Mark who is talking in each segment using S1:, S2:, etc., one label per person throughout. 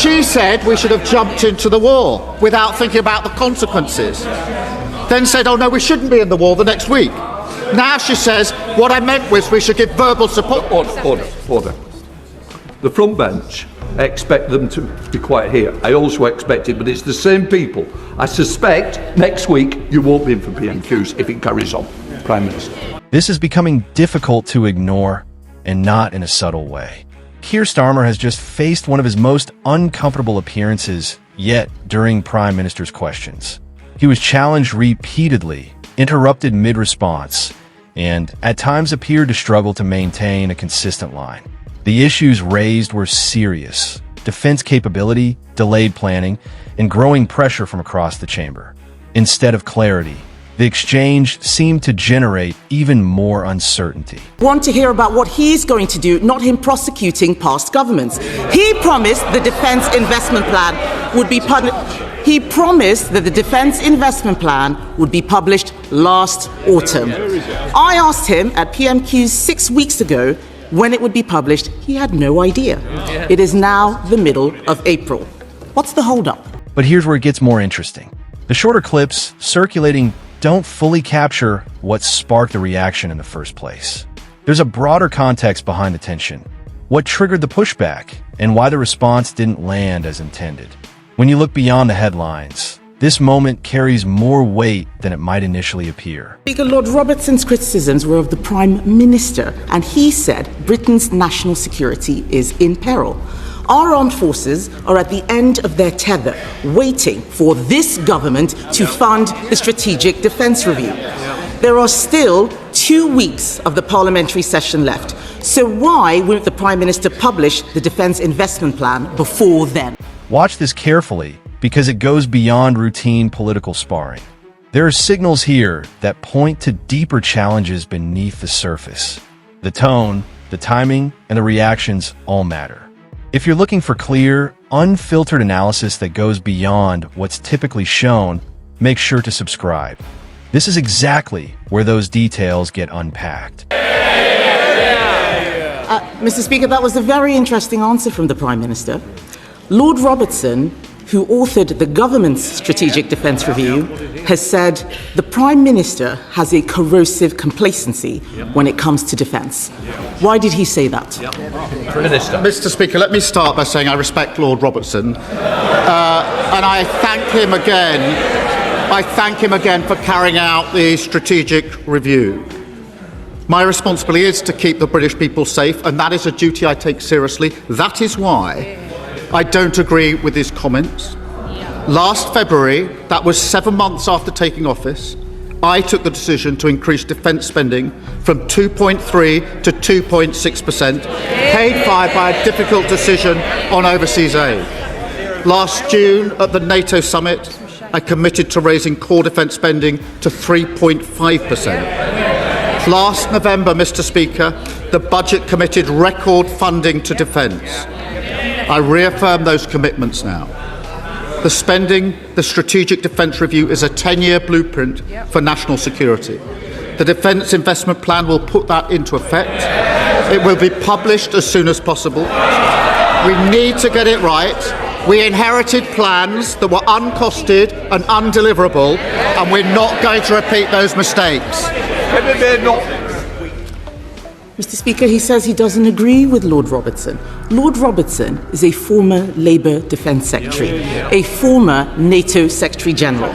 S1: she said we should have jumped into the war without thinking about the consequences. Then said, oh no, we shouldn't be in the war the next week. Now she says, what I meant was we should give verbal support.
S2: Order. The front bench, I expect them to be quiet here. I also expect it, but it's the same people. I suspect next week you won't be in for PMQs if it carries on, Prime Minister.
S3: This is becoming difficult to ignore, and not in a subtle way. Keir Starmer has just faced one of his most uncomfortable appearances yet during Prime Minister's questions. He was challenged repeatedly, interrupted mid-response, and at times appeared to struggle to maintain a consistent line. The issues raised were serious: defense capability, delayed planning, and growing pressure from across the chamber. Instead of clarity, the exchange seemed to generate even more uncertainty.
S4: Want to hear about what he's going to do, not him prosecuting past governments. He promised the Defence Investment Plan would be published last autumn. I asked him at PMQs 6 weeks ago when it would be published. He had no idea. It is now the middle of April. What's the hold-up?
S3: But here's where it gets more interesting. The shorter clips circulating don't fully capture what sparked the reaction in the first place. There's a broader context behind the tension, what triggered the pushback, and why the response didn't land as intended. When you look beyond the headlines, this moment carries more weight than it might initially appear.
S4: Speaker, Lord Robertson's criticisms were of the Prime Minister, and he said Britain's national security is in peril. Our armed forces are at the end of their tether, waiting for this government to fund the Strategic Defence Review. There are still 2 weeks of the parliamentary session left, so why wouldn't the Prime Minister publish the Defence Investment Plan before then?
S3: Watch this carefully, because it goes beyond routine political sparring. There are signals here that point to deeper challenges beneath the surface. The tone, the timing, and the reactions all matter. If you're looking for clear, unfiltered analysis that goes beyond what's typically shown, make sure to subscribe. This is exactly where those details get unpacked.
S4: Mr. Speaker, that was a very interesting answer from the Prime Minister. Lord Robertson, who authored the government's Strategic Defence Review, has said the Prime Minister has a corrosive complacency when it comes to defence. Why did he say that?
S2: Minister.
S1: Mr. Speaker, let me start by saying I respect Lord Robertson, and I thank him again. I thank him again for carrying out the strategic review. My responsibility is to keep the British people safe, and that is a duty I take seriously. That is why I don't agree with his comments. Last February, that was 7 months after taking office, I took the decision to increase defence spending from 2.3 to 2.6%, paid for by a difficult decision on overseas aid. Last June, at the NATO summit, I committed to raising core defence spending to 3.5%. Last November, Mr. Speaker, the budget committed record funding to defence. I reaffirm those commitments now. The Strategic Defence Review is a 10-year blueprint for national security. The Defence Investment Plan will put that into effect. It will be published as soon as possible. We need to get it right. We inherited plans that were uncosted and undeliverable, and we're not going to repeat those mistakes.
S4: Mr. Speaker, he says he doesn't agree with Lord Robertson. Lord Robertson is a former Labour Defence Secretary, a former NATO Secretary General.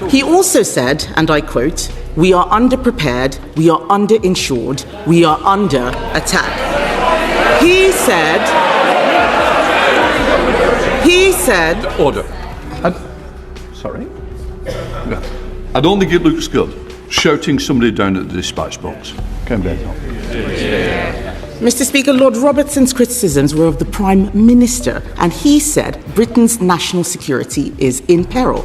S4: He also said, and I quote, "We are underprepared, we are underinsured, we are under attack." He said...
S2: Order. Sorry? No. I don't think it looks good, shouting somebody down at the dispatch box.
S4: Mr. Speaker, Lord Robertson's criticisms were of the Prime Minister, and he said Britain's national security is in peril.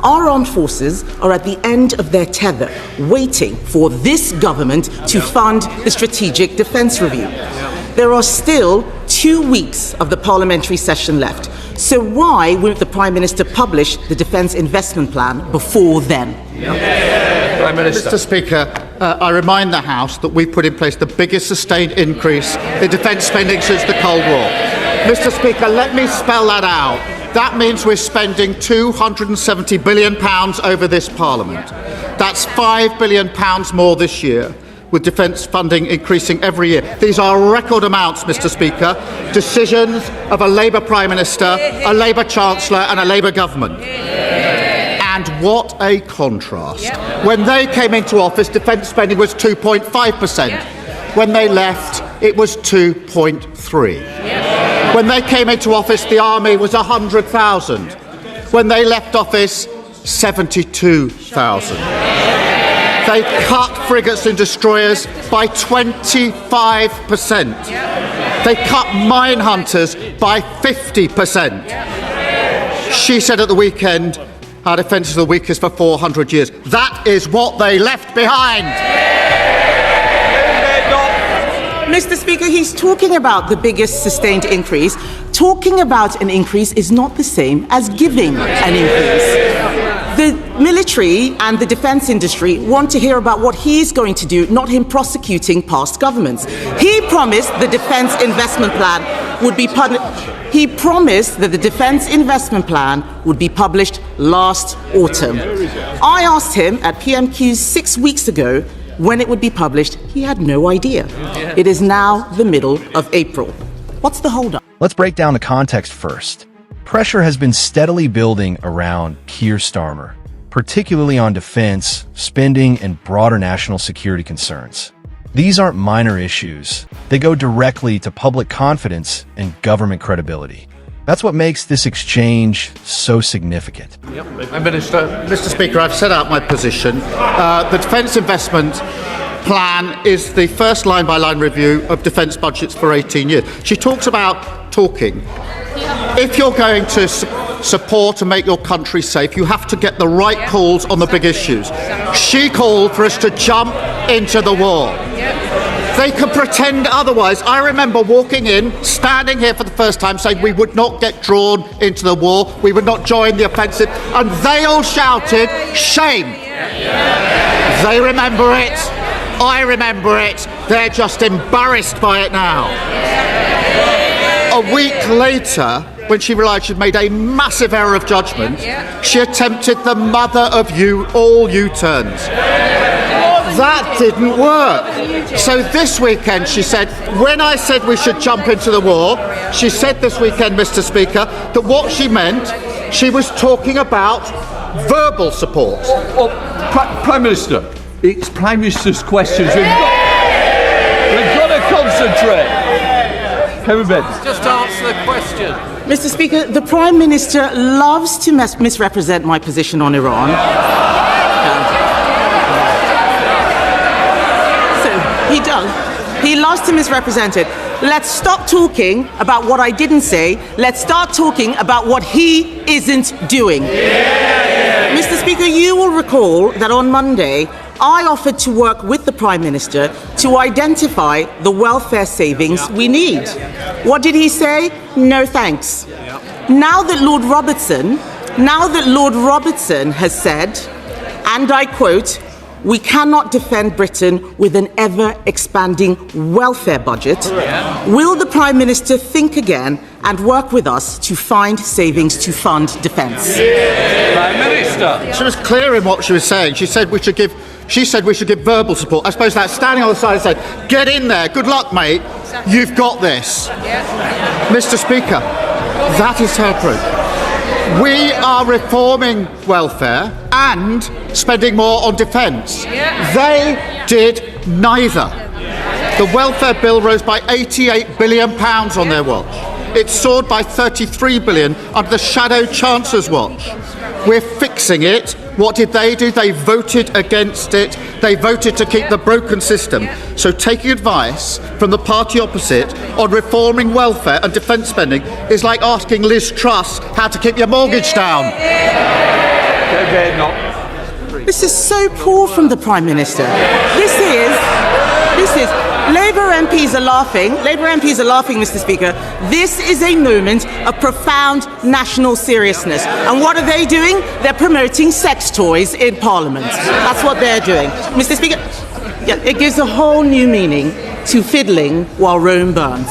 S4: Our armed forces are at the end of their tether, waiting for this government to fund the Strategic Defence Review. There are still 2 weeks of the parliamentary session left, so why wouldn't the Prime Minister publish the Defence Investment Plan before then?
S2: Prime Minister.
S1: Mr. Speaker, I remind the House that we put in place the biggest sustained increase in defence spending since the Cold War. Mr. Speaker, let me spell that out. That means we're spending £270 billion over this Parliament. That's £5 billion more this year, with defence funding increasing every year. These are record amounts, Mr. Speaker. Decisions of a Labour Prime Minister, a Labour Chancellor and a Labour government. And what a contrast. When they came into office, defence spending was 2.5%. When they left, it was 2.3%. When they came into office, the army was 100,000. When they left office, 72,000. They cut frigates and destroyers by 25%. They cut mine hunters by 50%. She said at the weekend, our defence is the weakest for 400 years. That is what they left behind.
S4: Mr. Speaker, he's talking about the biggest sustained increase. Talking about an increase is not the same as giving an increase. The military and the defence industry want to hear about what he's going to do, not him prosecuting past governments. He promised the defence investment plan would be published last autumn. I asked him at PMQs 6 weeks ago when it would be published. He had no idea. It is now the middle of April. What's the hold-up?
S3: Let's break down the context first. Pressure has been steadily building around Keir Starmer, particularly on defense, spending, and broader national security concerns. These aren't minor issues. They go directly to public confidence and government credibility. That's what makes this exchange so significant.
S1: Mr. Speaker, I've set out my position. The defence investment plan is the first line-by-line review of defence budgets for 18 years. She talks about talking. If you're going to support and make your country safe, you have to get the right calls on the big issues. She called for us to jump into the war. They could pretend otherwise. I remember walking in, standing here for the first time, saying we would not get drawn into the war, we would not join the offensive, and they all shouted, shame. They remember it. I remember it. They're just embarrassed by it now. A week later, when she realised she'd made a massive error of judgment, she attempted the mother of all U-turns. That didn't work. So this weekend she said, when I said we should jump into the war, she said this weekend, Mr. Speaker, that what she meant, she was talking about verbal support.
S2: Well, Prime Minister, it's Prime Minister's questions. We've got to concentrate.
S5: Just answer the question.
S4: Mr. Speaker, the Prime Minister loves to misrepresent my position on Iran. He does. He loves to misrepresent it. Let's stop talking about what I didn't say. Let's start talking about what he isn't doing. Mr. Speaker, you will recall that on Monday, I offered to work with the Prime Minister to identify the welfare savings we need. What did he say? No thanks. Now that Lord Robertson has said, and I quote, "We cannot defend Britain with an ever-expanding welfare budget." Will the Prime Minister think again and work with us to find savings to fund defence?
S2: Prime Minister.
S1: She was clear in what she was saying. She said we should give verbal support. I suppose that's standing on the side and saying, get in there, good luck, mate, you've got this. Mr. Speaker, that is her proof. We are reforming welfare and spending more on defence. They did neither. The welfare bill rose by £88 billion on their watch. It soared by £33 billion under the shadow Chancellor's watch. We're fixing it. What did they do? They voted against it. They voted to keep the broken system. So taking advice from the party opposite on reforming welfare and defence spending is like asking Liz Truss how to keep your mortgage down.
S4: This is so poor from the Prime Minister. This is Labour MPs are laughing. Labour MPs are laughing, Mr. Speaker. This is a moment of profound national seriousness. And what are they doing? They're promoting sex toys in Parliament. That's what they're doing. Mr. Speaker, it gives a whole new meaning to fiddling while Rome burns.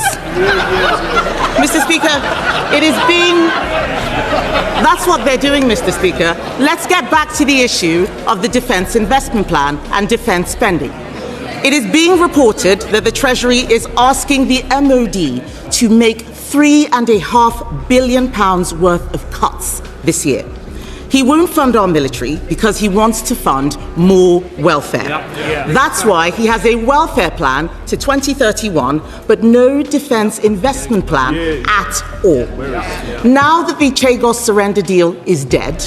S4: Mr. Speaker, it is being... That's what they're doing, Mr. Speaker. Let's get back to the issue of the Defence Investment Plan and defence spending. It is being reported that the Treasury is asking the MOD to make £3.5 billion worth of cuts this year. He won't fund our military because he wants to fund more welfare. That's why he has a welfare plan to 2031, but no defence investment plan at all. Now that the Chagos surrender deal is dead,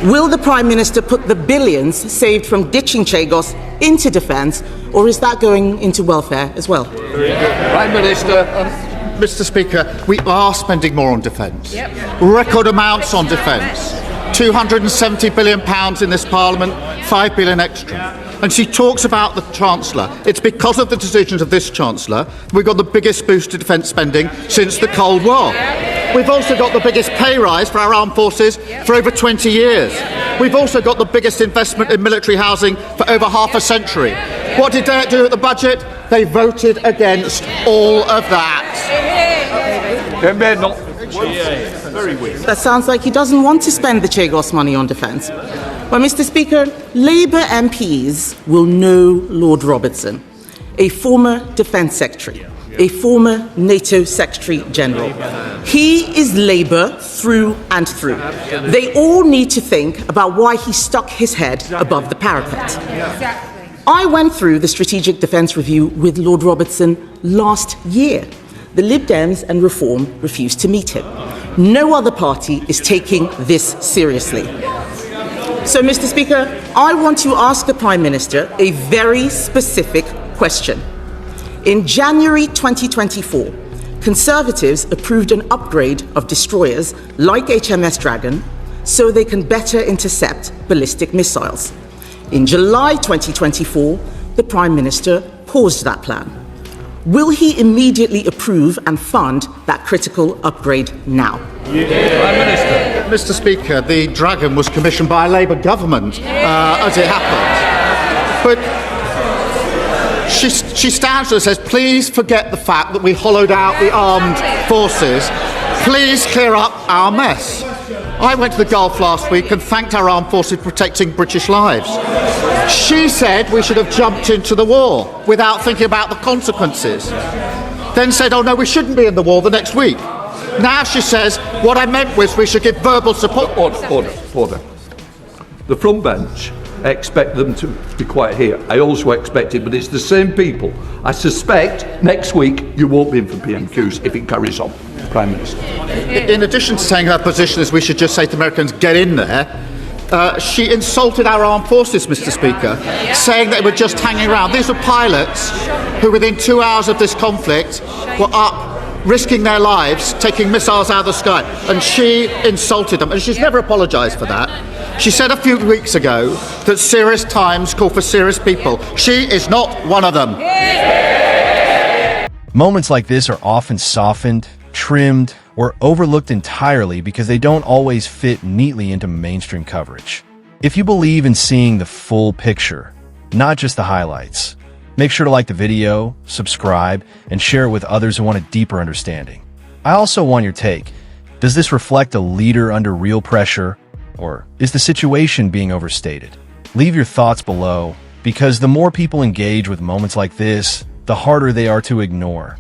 S4: will the Prime Minister put the billions saved from ditching Chagos into defence, or is that going into welfare as well?
S2: Prime Minister.
S1: Mr. Speaker, we are spending more on defence. Record amounts on defence. £270 billion in this Parliament, £5 billion extra. And she talks about the Chancellor. It's because of the decisions of this Chancellor we've got the biggest boost to defence spending since the Cold War. We've also got the biggest pay rise for our armed forces for over 20 years. We've also got the biggest investment in military housing for over half a century. What did they do at the budget? They voted against all of that.
S2: Very weak.
S4: That sounds like he doesn't want to spend the Chagos money on defence. Well, Mr. Speaker, Labour MPs will know Lord Robertson, a former Defence Secretary, a former NATO Secretary General. He is Labour through and through. They all need to think about why he stuck his head above the parapet. I went through the Strategic Defence Review with Lord Robertson last year. The Lib Dems and Reform refused to meet him. No other party is taking this seriously. So, Mr. Speaker, I want to ask the Prime Minister a very specific question. In January 2024, Conservatives approved an upgrade of destroyers like HMS Dragon so they can better intercept ballistic missiles. In July 2024, the Prime Minister paused that plan. Will he immediately approve and fund that critical upgrade now?
S2: Prime Minister.
S1: Mr. Speaker, the Dragon was commissioned by a Labour government, as it happened. But she stands there and says, please forget the fact that we hollowed out the armed forces. Please clear up our mess. I went to the Gulf last week and thanked our armed forces for protecting British lives. She said we should have jumped into the war without thinking about the consequences. Then said, oh no, we shouldn't be in the war the next week. Now she says, what I meant was we should give verbal support.
S2: Order. The front bench, I expect them to be quiet here. I also expect it, but it's the same people. I suspect next week you won't be in for PMQs if it carries on. Prime Minister.
S1: In addition to saying her position is we should just say to Americans, get in there, she insulted our armed forces, Mr. Speaker, saying they were just hanging around. These were pilots who within 2 hours of this conflict were up risking their lives, taking missiles out of the sky, and she insulted them, and she's never apologised for that. She said a few weeks ago that serious times call for serious people. She is not one of them.
S3: Moments like this are often softened, trimmed, or overlooked entirely because they don't always fit neatly into mainstream coverage. If you believe in seeing the full picture, not just the highlights, make sure to like the video, subscribe, and share it with others who want a deeper understanding. I also want your take. Does this reflect a leader under real pressure, or is the situation being overstated? Leave your thoughts below, because the more people engage with moments like this, the harder they are to ignore.